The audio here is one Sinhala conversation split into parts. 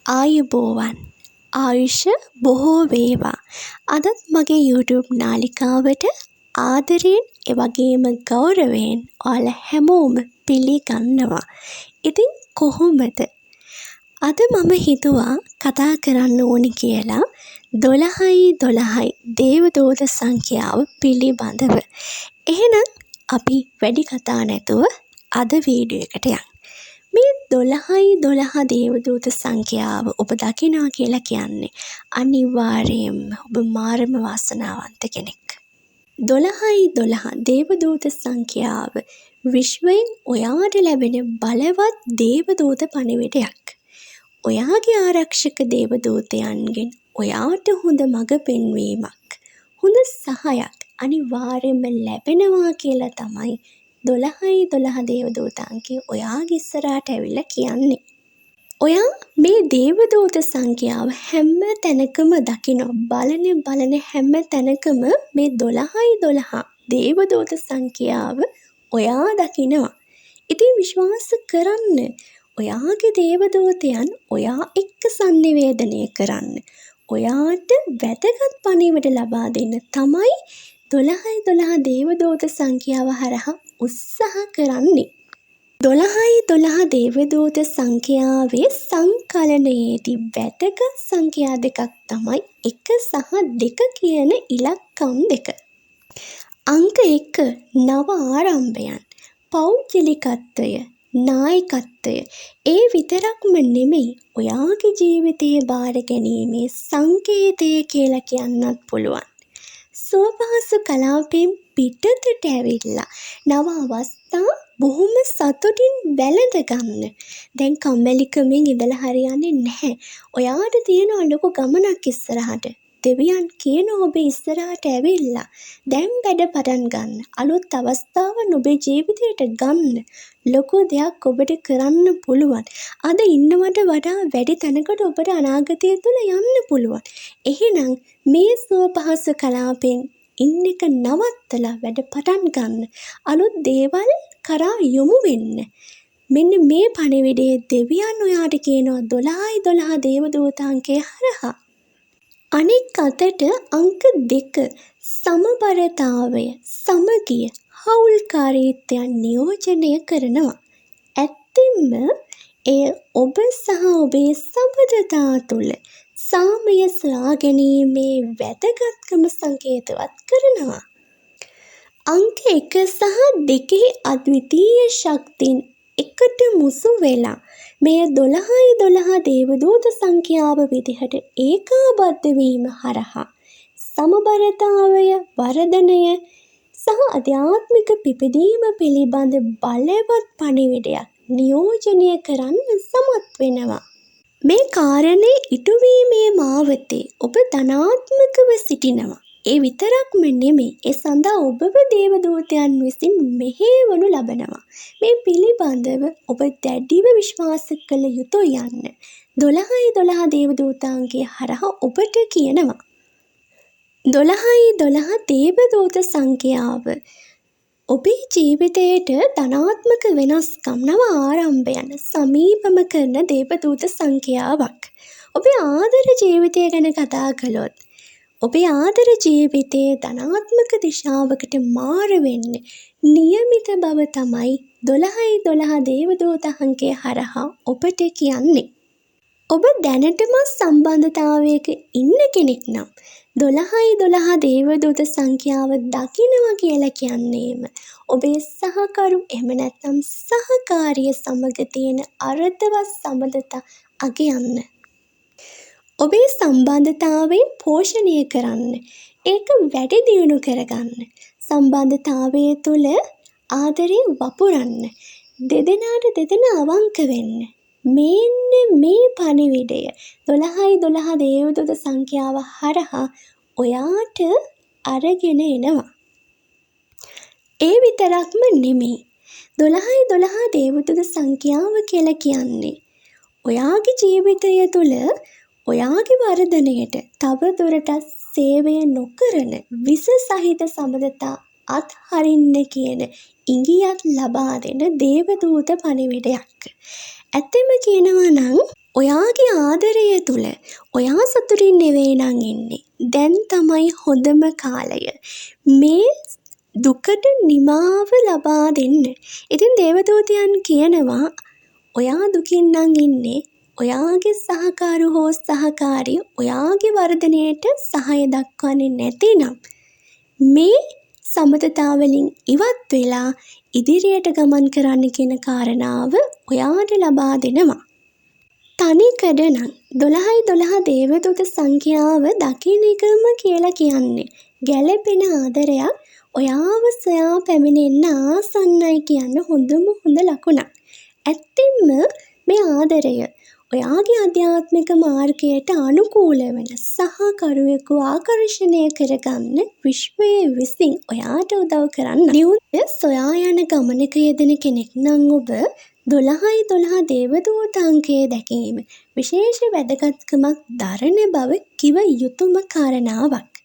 ආයුබෝවන් ආයුෂ බොහෝ වේවා. අදත් මගේ YouTube නාලිකාවට ආදරයෙන් එවැගේම ගෞරවයෙන් ඔයාලා හැමෝම පිළිගන්නවා. ඉතින් කොහොමද? අද මම හිතුවා කතා කරන්න ඕනි කියලා 12.12 දේවදූත සංඛ්‍යාව පිළිබඳව. එහෙනම් අපි වැඩි කතා නැතුව අද වීඩියෝ එකට යමු. මේ 12.12 දේවදූත සංඛ්‍යාව ඔබ දකිනවා කියලා කියන්නේ අනිවාර්යයෙන්ම ඔබ මාරම වාසනාවන්ත කෙනෙක්. 12.12 දේවදූත සංඛ්‍යාව විශ්වයෙන් ඔයාට ලැබෙන බලවත් දේවදූත පණිවිඩයක්. ඔයාගේ ආරක්ෂක දේවදූතයන්ගෙන් ඔයාට හොඳ මඟ පෙන්වීමක්, හොඳ සහයක් අනිවාර්යයෙන්ම ලැබෙනවා කියලා තමයි 12.12 දේවදූතන්ගේ ඔයාගේ ඉස්සරහට ඇවිල්ලා කියන්නේ. ඔයා මේ දේවදූත සංඛ්‍යාව හැම තැනකම දකින්න බලන හැම තැනකම මේ 12.12 දේවදූත සංඛ්‍යාව ඔයා දකිනවා. ඉතින් විශ්වාස කරන්න, ඔයාගේ දේවදූතයන් ඔයා එක්ක සංනිවේදනය කරන්න, ඔයාට වැදගත් පණිවිඩ ලබා දෙන්න තමයි 12.12 දේවදූත සංඛ්‍යාව හරහා උත්සාහ කරන්නේ. 12.12 දේවදූත සංඛ්‍යාවේ සංකලනයේදී වැදගත් සංඛ්‍යා දෙකක් තමයි 1 සහ 2 කියන ඉලක්කම් දෙක. අංක 1 නව ආරම්භයන්, පෞද්ගලිකත්වය, නායකත්වය ඒ විතරක්ම නෙමෙයි ඔයාගේ ජීවිතයේ බාර ගැනීමේ සංකේතය කියලා කියන්නත් පුළුවන්. සුවපහසු කලාපයෙන් පිටතට ඇවිල්ලා නව අවස්ථා බොහොම සතුටින් වැළඳ ගන්න. දැන් කම්මැලිකමින් ඉඳලා හරියන්නේ නැහැ. ඔයාට තියෙන ලොකු ගමනක් ඉස්සරහට. දෙවියන් කියන ඔබ ඉස්සරහට ඇවිල්ලා දැන් වැඩ පටන් ගන්න. අලුත් අවස්ථාවන් ඔබේ ජීවිතයට ගන්න. ලොකු දෙයක් ඔබට කරන්න පුළුවන්. අද ඉන්නවට වඩා වැඩි තැනකට ඔබට අනාගතය තුල යන්න පුළුවන්. එහෙනම් මේ සුවපහසු කලාපෙන් ඉන්න එක නවත්තලා වැඩ පටන් ගන්න. අලුත් දේවල් කරා යොමු වෙන්න. මෙන්න මේ පණිවිඩයේ දෙවියන් ඔයාට කියනවා 12.12 දේවදූතාංකය හරහා. අනෙක් අතට අංක 2 සමබරතාවය, සමගිය, හවුල්කාරීත්වයන් නියෝජනය කරනවා. ඇත්තෙන්ම එය ඔබ සහ ඔබේ සබඳතා තුළ සාමය සොයා ගැනීමේ වැදගත්කම සංකේතවත් කරනවා. අංක 1 සහ 2 අද්විතීය ශක්තින් එකට මුසු වෙලා මේ 12.12 දේවදූත සංඛ්‍යාව විදිහට ඒකාබද්ධ වීම හරහා සමබරතාවය, වර්ධනය සහ අධ්‍යාත්මික පිපිදීම පිළිබඳ බලවත් පණිවිඩයක් නියෝජනය කරන්න සමත් වෙනවා. මේ කාරණේ ඉටුවීමේ මාවතේ ඔබ ධනාත්මකව සිටිනවා. ඒ විතරක්ම නෙමෙයි, ඒ සඳහා ඔබව දේවදූතයන් විසින් මෙහෙයවනු ලබනවා. මේ පිළිබඳව ඔබ දැඩිව විශ්වාස කළ යුතුය යන්න 12.12 දේවදූතාංගය හරහා ඔබට කියනවා. 12.12 දේවදූත සංඛ්‍යාව ඔබේ ජීවිතයට ධනාත්මක වෙනස්කම්, නව ආරම්භයන් සමීපම කරන දේවදූත සංඛ්‍යාවක්. ඔබේ ආදර ජීවිතය ගැන කතා කළොත්, ඔබේ ආදර ජීවිතයේ ධනාත්මක දිශාවකට මාර වෙන්නේ નિયમિત බව තමයි 12.12 දේවදූත අංකය හරහා ඔබට කියන්නේ. ඔබ දැනටම සම්බන්ධතාවයක ඉන්න කෙනෙක් නම් 12.12 දේවදූත සංඛ්‍යාව දකිනවා කියලා කියන්නේම ඔබේ සහකරු එහෙම නැත්නම් සහකාරිය සමග තියෙන අර්ථවත් සම්බන්ධතා අගයන්න. ඔබේ සම්බන්ධතාවය පෝෂණය කරන්න, ඒක වැඩි දියුණු කරගන්න, සම්බන්ධතාවය තුළ ආදරය වපුරන්න, දෙදෙනාට දෙදෙනා අවංක වෙන්න. මෙන්න මේ පණිවිඩය 12.12 දේවදූත සංඛ්‍යාව හරහා ඔයාට අරගෙන එනවා. ඒ විතරක්ම නෙමෙයි, 12.12 දේවදූත සංඛ්‍යාව කියලා කියන්නේ ඔයාගේ ජීවිතය තුළ ඔයාගේ වර්ධනයට තව දුරටත් සේවය නොකරන විස සහිත සම්බන්ධතා අත්හරින්න කියන ඉඟියක් ලබා දෙන දේවදූත පණිවිඩයක්. ඇත්තම කියනවා නම් ඔයාගේ ආදරය තුල ඔයා සතුටින් නෙවෙයි නම් ඉන්නේ. දැන් තමයි හොඳම කාලය. මේ දුකට නිමාව ලබා දෙන්න. ඉතින් දේවදූතයන් කියනවා ඔයා දුකින් නම් ඉන්නේ. ඔයාගේ සහකාරු හෝ සහකාරිය ඔයාගේ වර්ධනයට සහාය දක්වන්නේ නැතිනම් මේ සමතතාවලින් ඉවත් වෙලා ඉදිරියට ගමන් කරන්න කියන කාරණාව ඔයාට ලබා දෙනවා. තනිකඩ නම් 12 දේවදූත සංඛ්‍යාව දකින්න එකම කියලා කියන්නේ ගැළපෙන ආදරයක් ඔයාව සොයා පැමිණෙන්න ආසන්නයි කියන හොඳම හොඳ ලකුණක්. ඇත්තෙන්ම මේ ආදරය ඔයාගේ ආධ්‍යාත්මික මාර්ගයට අනුකූල වෙන සහකරුවෙකු ආකර්ෂණය කරගන්න විශ්වයේ විසින් ඔයාට උදව් කරන්න. නිවුන් සොයා යන ගමනක යෙදෙන කෙනෙක් නම් ඔබ 12 දේවදූත අංකය දැකීම විශේෂ වැදගත්කමක් දරන බව කිව යුතුම කාරණාවක්.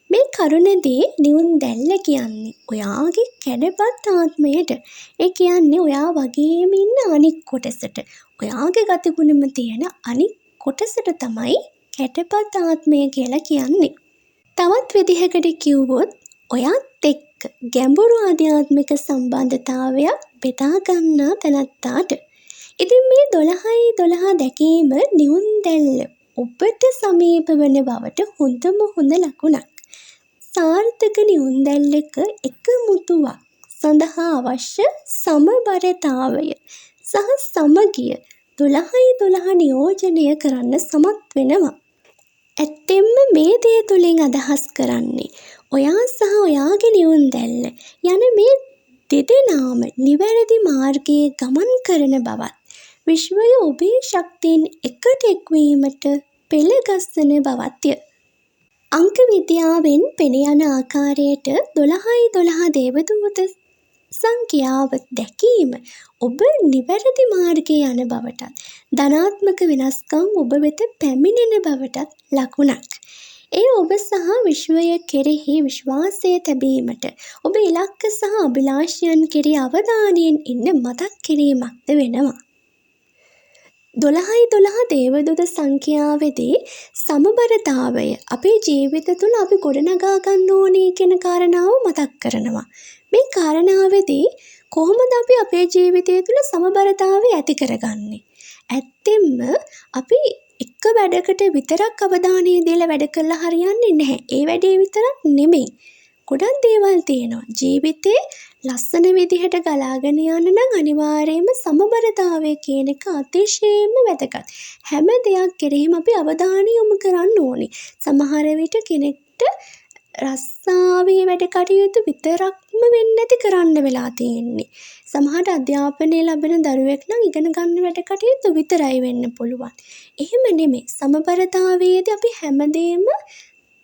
මේ කරුණදී නිවුන් දැල්ල කියන්නේ ඔයාගේ කැඩපත් ආත්මයට. ඒ කියන්නේ ඔයා වගේම ඉන්න අනික් කොටසට. ඔයාගේ ගතිගුණම තියෙන අනික් කොටසට තමයි කැඩපත් ආත්මය කියලා කියන්නේ. තවත් විදිහකට කිව්වොත් ඔයත් එක්ක ගැඹුරු ආධ්‍යාත්මික සම්බන්ධතාවයක් බෙදා ගන්නා තැනැත්තාට. ඉතින් මේ 12 දැකීම නිවුන් දැල්ල ඔබට සමීප වෙන බවට හොඳම හොඳ ලකුණක්. සාර්ථක නිවුන් දැල්ලක එකමුතුවක් සඳහා අවශ්‍ය සමබරතාවය සහ සමගිය 12 නියෝජනය කරන්න සමත් වෙනවා. ඇත්තෙන්ම මේ දේ තුලින් අදහස් කරන්නේ ඔයා සහ ඔයාගේ නිවුන් දැල්ල යන මේ දෙදෙනාම නිවැරදි මාර්ගයේ ගමන් කරන බවත් විශ්වය ඔබේ ශක්තියින් එකට එක්වීමට පෙළගස්වන බවත්ය. අංක විද්‍යාවෙන් පෙන යන ආකාරයට 12 දේවදූත සංඛ්‍යාව දැකීම ඔබ නිවැරදි මාර්ගයේ යන බවටත් ධනාත්මක වෙනස්කම් ඔබ වෙත පැමිණෙන බවටත් ලකුණක්. ඒ ඔබ සහ විශ්වය කෙරෙහි විශ්වාසය තැබීමට ඔබ ඉලක්ක සහ අභිලාෂයන් කෙරෙහි අවධානයෙන් ඉන්න මතක් කිරීමක්ද වෙනවා. 12 දේවදූත සංඛ්‍යාවේදී සමබරතාවය අපේ ජීවිත තුළ අපි ගොඩනගා ගන්න ඕනේ කියන කාරණාව මතක් කරනවා. මේ කාරණාවේදී කොහොමද අපි අපේ ජීවිතය තුළ සමබරතාවය ඇති කරගන්නේ? ඇත්තෙන්ම අපි එක වැඩකට විතරක් අවධානය දීලා වැඩ කළා හරියන්නේ නැහැ. ඒ වැඩේ විතරක් නෙමෙයි. ගොඩක් දේවල් තියෙනවා. ජීවිතේ ලස්සන විදිහට ගලාගෙන යන්න නම් අනිවාර්යයෙන්ම සමබරතාවය කියන එක අතිශයින්ම වැදගත්. හැම දෙයක් කෙරෙහිම අපි අවධානය යොමු කරන්න ඕනේ. සමහර විට කෙනෙක්ට රස්සාවේ වැඩ කටයුතු විතරක්ම වෙන්නේ නැති කරන්න වෙලා තියෙන්නේ. සමහරට අධ්‍යාපනය ලැබෙන දරුවෙක් නම් ඉගෙන ගන්න වැඩ කටයුතු විතරයි වෙන්න පුළුවන්. එහෙම නෙමෙයි. සමබරතාවයේදී අපි හැමදේම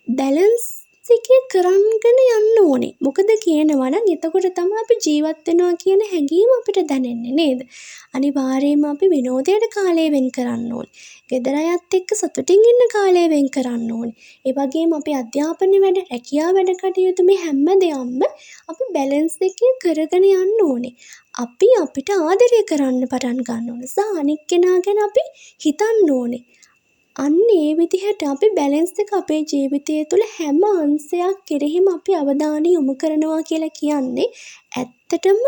බැලන්ස් එකේ කරගෙන යන්න ඕනේ. මොකද කියනවා නම් එතකොට තමයි අපි ජීවත් වෙනවා කියන හැඟීම අපිට දැනෙන්නේ නේද? අනිවාර්යයෙන්ම අපි විනෝදයට කාලය වෙන් කරන්න ඕනේ. ගෙදර අයත් එක්ක සතුටින් ඉන්න කාලය වෙන් කරන්න ඕනේ. ඒ වගේම අපි අධ්‍යාපන වැඩ, රැකියාව වැඩ කටයුතු මේ හැම දෙයක්ම අපි බැලන්ස් එකේ කරගෙන යන්න ඕනේ. අපි අපිට ආදරය කරන්න පටන් ගන්න ඕනේ. සහ අනික් කෙනා ගැන අපි හිතන්න ඕනේ. අන්න ඒ විදිහට අපි බැලන්ස් එක අපේ ජීවිතය තුළ හැම අංශයක් කෙරෙහිම අපි අවධානය යොමු කරනවා කියලා කියන්නේ ඇත්තටම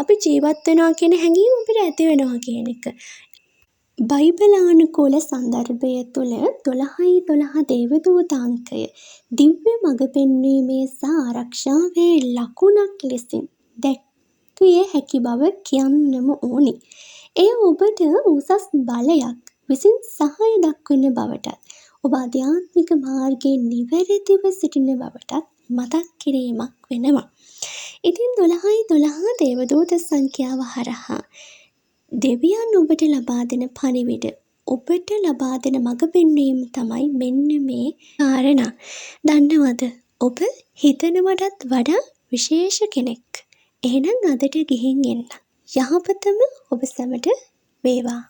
අපි ජීවත් වෙනවා කියන හැඟීම අපිට ඇති වෙනවා කියන එක. බයිබලානුකූල සන්දර්භය තුළ 12 දේවදූත අංකය දිව්‍ය මඟ පෙන්වීමේ සහ ආරක්ෂාවේ ලකුණක් ලෙසින් දැක්විය හැකි බව කියන්නම ඕනි. එය ඔබට උසස් බලයක් විසින් සහාය දක්වන බවටත් ඔබ ආධ්‍යාත්මික මාර්ගයේ නිවැරදිව සිටින බවටත් මතක් කිරීමක් වෙනවා. ඉතින් 12 දේවදූත සංඛ්‍යාව හරහා දෙවියන් ඔබට ලබා දෙන පණිවිඩ ඔබට ලබා දෙන මඟ පෙන්වීම තමයි මෙන්න මේ කාරණා. දන්නවද? ඔබ හිතනවටත් වඩා විශේෂ කෙනෙක්. එහෙනම් අදට ගිහින් එන්න. යහපතම ඔබ සැමට වේවා.